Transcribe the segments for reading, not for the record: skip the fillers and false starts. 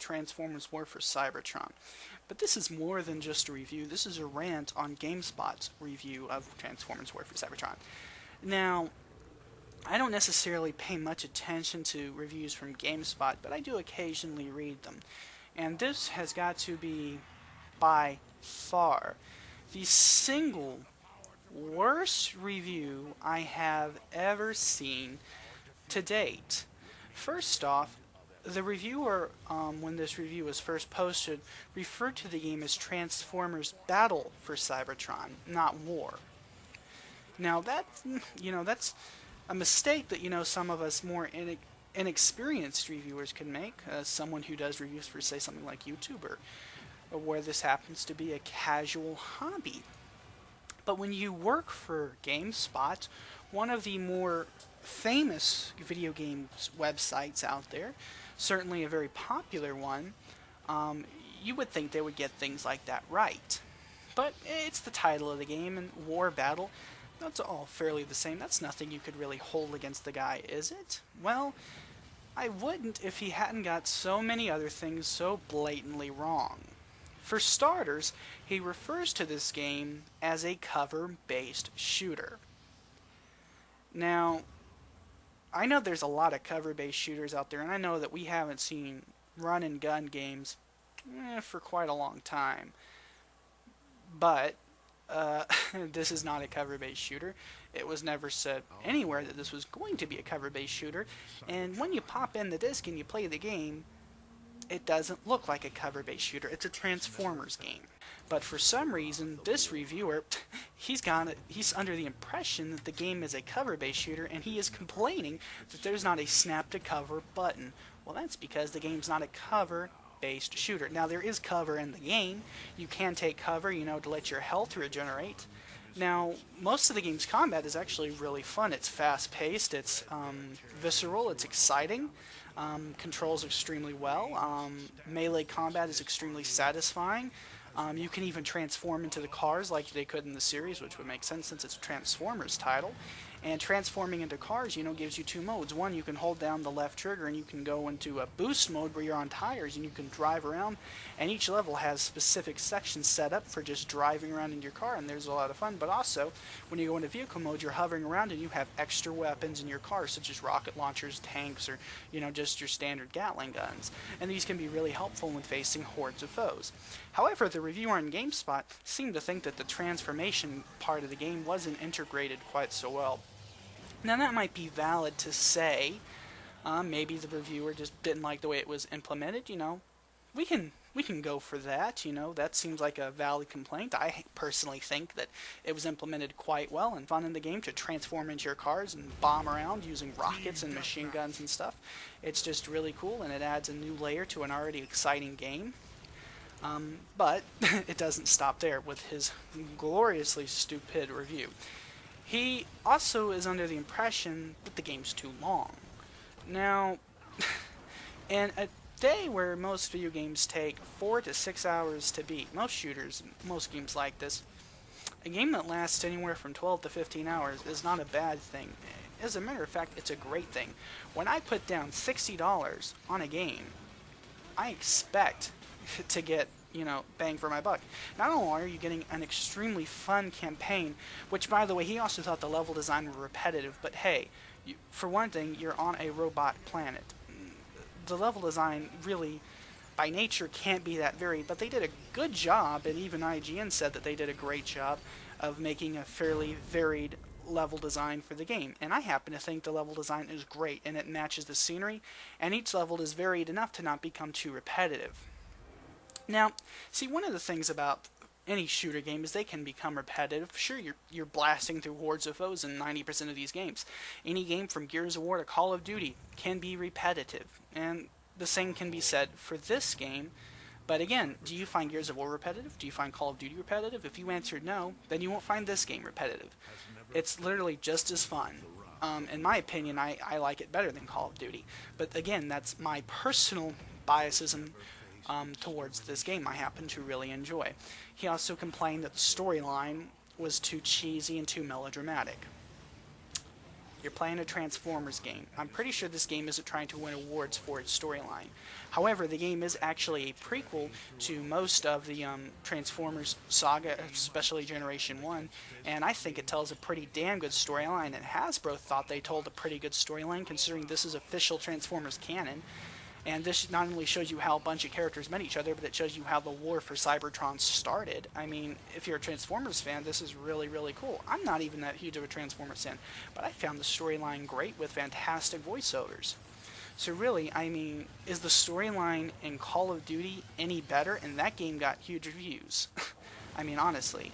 Transformers War for Cybertron. But this is more than just a review. This is a rant on GameSpot's review of Transformers War for Cybertron. Now, I don't necessarily pay much attention to reviews from GameSpot, but I do occasionally read them. And this has got to be, by far, the single worst review I have ever seen to date. First off, the reviewer, when this review was first posted, referred to the game as Transformers Battle for Cybertron, not War. Now that's a mistake that some of us more inexperienced reviewers can make. Someone who does reviews for, say, something like YouTube, or where this happens to be a casual hobby. But when you work for GameSpot, one of the more famous video games websites out there, certainly a very popular one, you would think they would get things like that right. But it's the title of the game, and War Battle, that's all fairly the same. That's nothing you could really hold against the guy, is it? Well, I wouldn't if he hadn't got so many other things so blatantly wrong. For starters, he refers to this game as a cover-based shooter. Now, I know there's a lot of cover-based shooters out there, and I know that we haven't seen run-and-gun games for quite a long time. But this is not a cover-based shooter. It was never said anywhere that this was going to be a cover-based shooter, and when you pop in the disc and you play the game, it doesn't look like a cover-based shooter. It's a Transformers game. But for some reason, this reviewer, he's under the impression that the game is a cover-based shooter, and he is complaining that there's not a snap-to-cover button. Well, that's because the game's not a cover-based shooter. Now, there is cover in the game. You can take cover, to let your health regenerate. Now, most of the game's combat is actually really fun. It's fast-paced, it's visceral, it's exciting. Controls extremely well. Melee combat is extremely satisfying. You can even transform into the cars like they could in the series, which would make sense since it's a Transformers title. And transforming into cars, gives you two modes. One, you can hold down the left trigger and you can go into a boost mode where you're on tires and you can drive around. And each level has specific sections set up for just driving around in your car, and there's a lot of fun. But also, when you go into vehicle mode, you're hovering around and you have extra weapons in your car, such as rocket launchers, tanks, or, just your standard Gatling guns. And these can be really helpful when facing hordes of foes. However, the reviewer on GameSpot seemed to think that the transformation part of the game wasn't integrated quite so well. Now, that might be valid to say. Maybe the reviewer just didn't like the way it was implemented. We can go for that. That seems like a valid complaint. I personally think that it was implemented quite well and fun in the game to transform into your cars and bomb around using rockets and machine guns and stuff. It's just really cool, and it adds a new layer to an already exciting game. But it doesn't stop there with his gloriously stupid review. He also is under the impression that the game's too long. Now, in a day where most video games take 4 to 6 hours to beat, most shooters, most games like this, a game that lasts anywhere from 12 to 15 hours is not a bad thing. As a matter of fact, it's a great thing. When I put down $60 on a game, I expect to get bang for my buck. Not only are you getting an extremely fun campaign, which, by the way, he also thought the level design were repetitive, but hey, for one thing, you're on a robot planet. The level design really, by nature, can't be that varied, but they did a good job, and even IGN said that they did a great job of making a fairly varied level design for the game. And I happen to think the level design is great, and it matches the scenery, and each level is varied enough to not become too repetitive. Now, see, one of the things about any shooter game is they can become repetitive. Sure, you're blasting through hordes of foes in 90% of these games. Any game from Gears of War to Call of Duty can be repetitive, and the same can be said for this game. But again, do you find Gears of War repetitive? Do you find Call of Duty repetitive? If you answered no, then you won't find this game repetitive. It's literally just as fun. In my opinion, I like it better than Call of Duty. But again, that's my personal biasism towards this game I happen to really enjoy. He also complained that the storyline was too cheesy and too melodramatic. You're playing a Transformers game. I'm pretty sure this game isn't trying to win awards for its storyline. However, the game is actually a prequel to most of the Transformers saga, especially Generation 1, and I think it tells a pretty damn good storyline, and Hasbro thought they told a pretty good storyline considering this is official Transformers canon. And this not only shows you how a bunch of characters met each other, but it shows you how the war for Cybertron started. I mean, if you're a Transformers fan, this is really, really cool. I'm not even that huge of a Transformers fan, but I found the storyline great with fantastic voiceovers. So really, I mean, is the storyline in Call of Duty any better? And that game got huge reviews. I mean, honestly,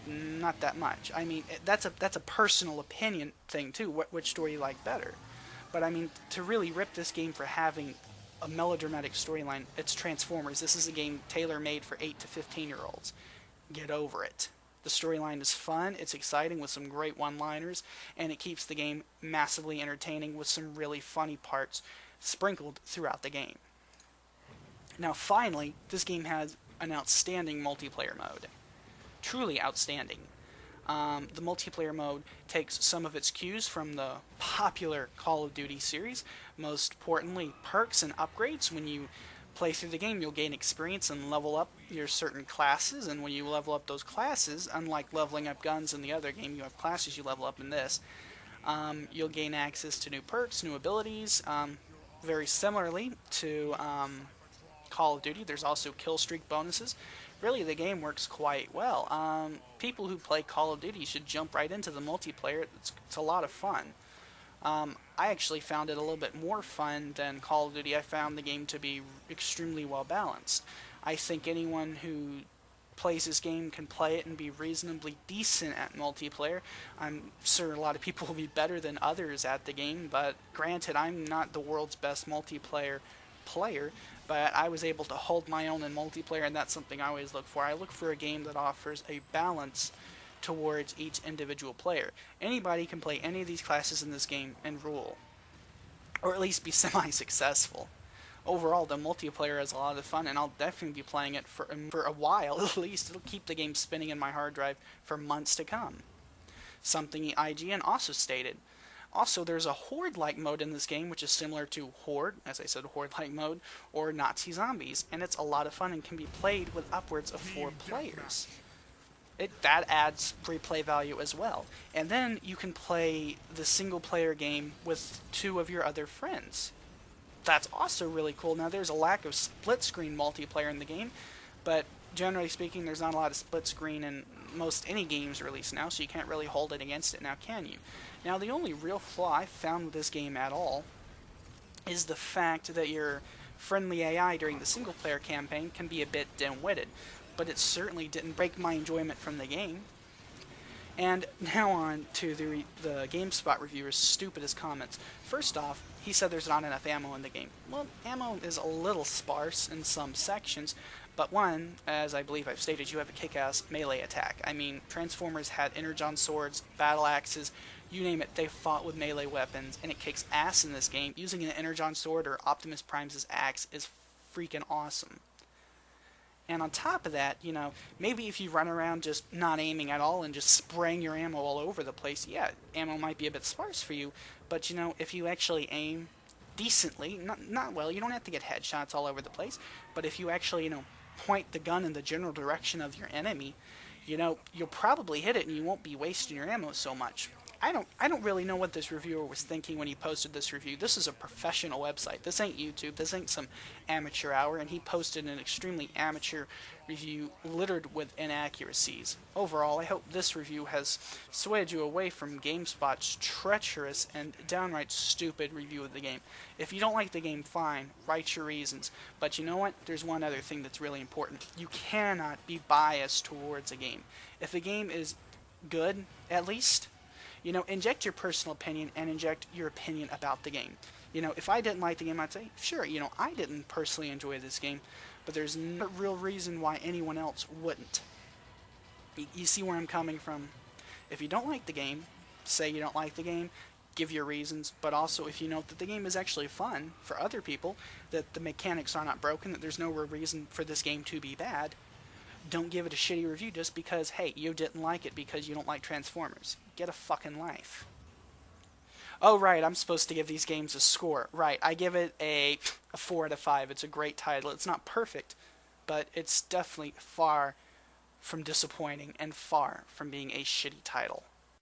not that much. I mean, that's a personal opinion thing, too, which story you like better. But I mean, to really rip this game for having a melodramatic storyline, it's Transformers. This is a game tailor-made for 8 to 15-year-olds. Get over it. The storyline is fun, it's exciting with some great one-liners, and it keeps the game massively entertaining with some really funny parts sprinkled throughout the game. Now finally, this game has an outstanding multiplayer mode. Truly outstanding. The multiplayer mode takes some of its cues from the popular Call of Duty series, most importantly perks and upgrades. When you play through the game, you'll gain experience and level up your certain classes, and when you level up those classes, unlike leveling up guns in the other game, you have classes you level up in this, you'll gain access to new perks, new abilities. Very similarly to Call of Duty, there's also kill streak bonuses. Really, the game works quite well. People who play Call of Duty should jump right into the multiplayer. It's a lot of fun. I actually found it a little bit more fun than Call of Duty. I found the game to be extremely well balanced. I think anyone who plays this game can play it and be reasonably decent at multiplayer. I'm sure a lot of people will be better than others at the game, but granted, I'm not the world's best multiplayer player, but I was able to hold my own in multiplayer, and that's something I always look for. I look for a game that offers a balance towards each individual player. Anybody can play any of these classes in this game and rule, or at least be semi-successful. Overall, the multiplayer is a lot of fun, and I'll definitely be playing it for a while at least. It'll keep the game spinning in my hard drive for months to come. Something IGN also stated. Also, there's a Horde-like mode in this game, which is similar to Horde, as I said, Horde-like mode, or Nazi Zombies, and it's a lot of fun and can be played with upwards of 4 players. That adds replay value as well. And then you can play the single-player game with 2 of your other friends. That's also really cool. Now, there's a lack of split-screen multiplayer in the game, but generally speaking, there's not a lot of split-screen in most any games released now, so you can't really hold it against it now, can you? Now, the only real flaw I found with this game at all is the fact that your friendly AI during the single-player campaign can be a bit dim-witted, but it certainly didn't break my enjoyment from the game. And now on to the GameSpot reviewer's stupidest comments. First off, he said there's not enough ammo in the game. Well, ammo is a little sparse in some sections, but one, as I believe I've stated, you have a kick-ass melee attack. I mean, Transformers had energon swords, battle axes, you name it, they fought with melee weapons, and it kicks ass in this game. Using an energon sword or Optimus Prime's axe is freaking awesome. And on top of that, you know, maybe if you run around just not aiming at all and just spraying your ammo all over the place, yeah, ammo might be a bit sparse for you, but, you know, if you actually aim decently, not well, you don't have to get headshots all over the place, but if you actually, you know, point the gun in the general direction of your enemy, you know, you'll probably hit it and you won't be wasting your ammo so much. I don't really know what this reviewer was thinking when he posted this review. This is a professional website. This ain't YouTube. This ain't some amateur hour, and he posted an extremely amateur review littered with inaccuracies. Overall, I hope this review has swayed you away from GameSpot's treacherous and downright stupid review of the game. If you don't like the game, fine. Write your reasons. But you know what? There's one other thing that's really important. You cannot be biased towards a game. If a game is good, at least, you know, inject your personal opinion and inject your opinion about the game. You know, if I didn't like the game, I'd say, sure, you know, I didn't personally enjoy this game, but there's no real reason why anyone else wouldn't. You see where I'm coming from? If you don't like the game, say you don't like the game, give your reasons, but also if you know that the game is actually fun for other people, that the mechanics are not broken, that there's no real reason for this game to be bad, don't give it a shitty review just because, hey, you didn't like it because you don't like Transformers. Get a fucking life. oh right, I'm supposed to give these games a score. Right, I give it a 4 out of 5. It's a great title. It's not perfect, but it's definitely far from disappointing and far from being a shitty title.